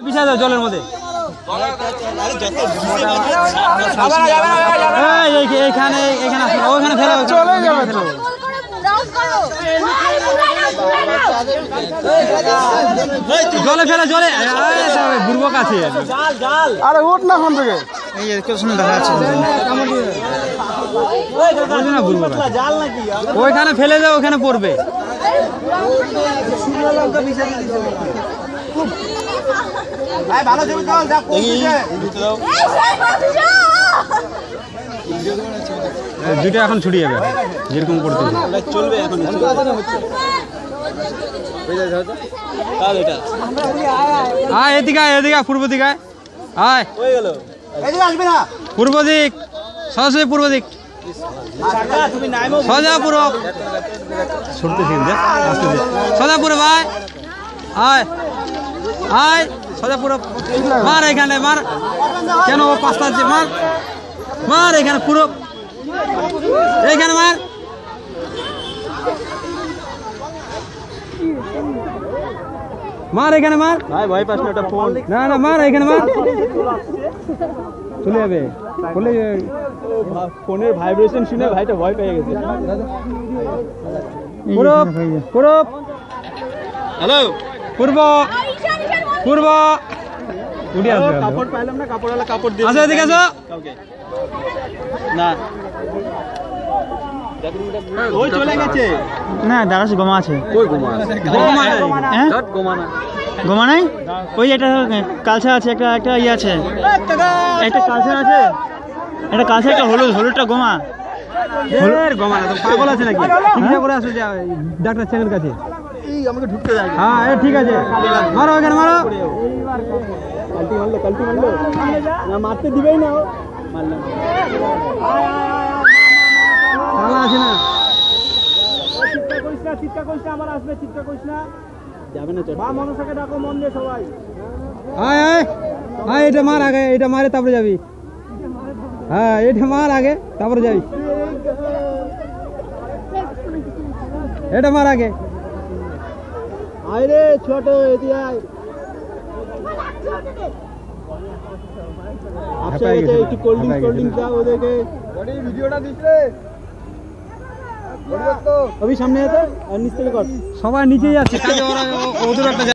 পিছা যাও জলের মধ্যে। এইখানে ওইখানে ফেলা চলে যাবে তো। জলে ফেলা জলে বুড়বক আছে। আরে ওঠ না ওখান থেকে। এই যে কেউ শুনে দেখা যাচ্ছে ওইখানে ফেলে যাও, ওখানে পড়বে। দুইটা এখন ছুটি যাবে যেরকম করতে চলবে এখন। আয় এদিকে এদিকে পূর্ব দিকে আয়। পূর্ব দিক সরাসরি পূর্ব দিক সোজা পূর্ব ছুটতেছি সোজা পূর্ব আয় আয় আয় সোজা পূর্ব মার এখানে মার। কেন ও পাঁচটা মার মার এখানে পূর্ব এইখানে মার। মার এখানে মার। ভাই ভয় পাস না, ওটা ফোন। না না মার এখানে মার, চলে যাবে। ফোনের ভাইব্রেশন শুনে ভাইটা ভয় পেয়ে গেছে। পূরব পূরব হ্যালো পূর্ব পূর্ব উঠে আসবে। কাপড় পাইলাম না, কাপড়ওয়ালা কাপড় দিয়ে। আচ্ছা এদিকে আসো। না ওই চলে গেছে। না দাঁড়াচ্ছে, গোমা আছে। কই গোমা আছে? গোমা নাই। হ্যাঁ গোমা না, গোমা নাই। ওই একটা কালচার আছে, একটা ইয়ে আছে, একটা কালচার আছে, একটা কালচার, একটা হলুদটা গোমা। হলুদের গোমা না তো পাগল আছে নাকি? ঠিক করে আসো যা ডাক্তার ছেলের কাছে। এই আমাকে ঢুকতে দাও। হ্যাঁ ঠিক আছে, মারো এখানে মারো। কালটি মারলো না, মারতে দিবেই না। মারলাম শালা আছে না। চিৎকার করিস না, আমার আসবে। চিৎকার করিস না, যাবে না। বা মনসাকে ডাকো, মন দিয়ে সবাই। আয় আয় আয়, এটা মার আগে, এটা মারে তারপরে যাবি। হ্যাঁ এটা মার আগে তারপরে যাবি। এটা মার আগে। আয় রে ছোট, এদি আয়। একটু কোল্ড ড্রিঙ্কস দাও ওদেরকে। ভিডিওটা দিস রে সামনে, আর নিচ থেকে কর। সবাই নিচেই যাচ্ছে কাজে, ওরা ওদের একটা